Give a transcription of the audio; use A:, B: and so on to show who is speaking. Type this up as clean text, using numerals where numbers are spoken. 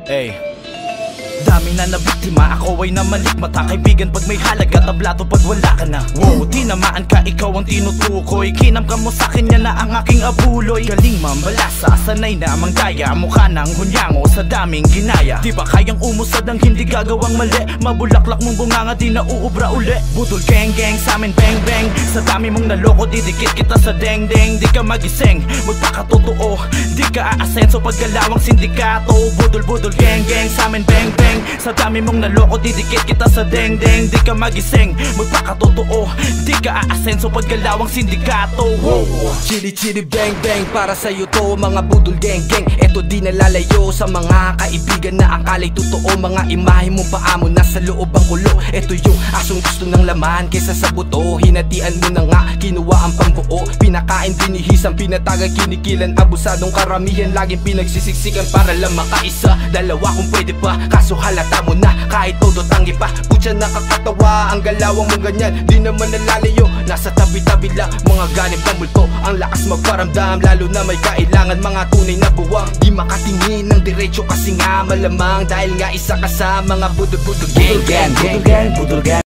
A: Ay, dami na nabiktima, ako ay namalikmata. Kaibigan pag may halaga, tablato pag wala ka na. Wow, tinamaan ka, ikaw ang tinutukoy. Kinam ka mo sa'kin, yan na ang aking abuloy. Galing mambalasa, sanay na manggaya. Mukha ng hunyango sa daming ginaya. Di ba kayang umusad ang hindi gagawang mali? Mabulaklak mong bunganga, di na uubra uli. Budol gang gang, sa'min bang bang. Sa dami mong naloko, didikit kita sa deng deng. Di ka magising, magpakatotoo. Di ka aasenso pag galawang sindikato. Budol budol gang gang, sa'min bang bang. Sa dami mong naloko, didikit kita sa deng deng. Di ka magising, magpakatotoo. Di ka aasenso pag galawang sindikato.
B: Chili chili bang bang, para sa'yo to mga budol gang gang. Eto di nalalayo sa mga kaibigan na akala'y totoo. Mga imahe mong paamo nasa loob ang kulo. Eto yung asong gusto ng laman kaysa sa buto. Hinatian mo na nga, kinuha ang pambuo. Pinakain, binihisan, pinatagay, kinikilan. Abusadong karamihan, laging pinagsisiksikan para lang makaisa. Dalawa kung pwede pa, kaso halata mo na kahit todo tangi pa. Putya nakakatawa ang galawang mong ganyan. Di naman nalalayo, nasa tabi-tabi lang. Mga ganib ng multo, ang lakas magparamdam. Lalo na may kailangan, mga tunay na buwang. Di makatingin ng diretso kasi nga malamang. Dahil nga isa ka sa mga budol-budol gang gang. Budol gang, budol gang.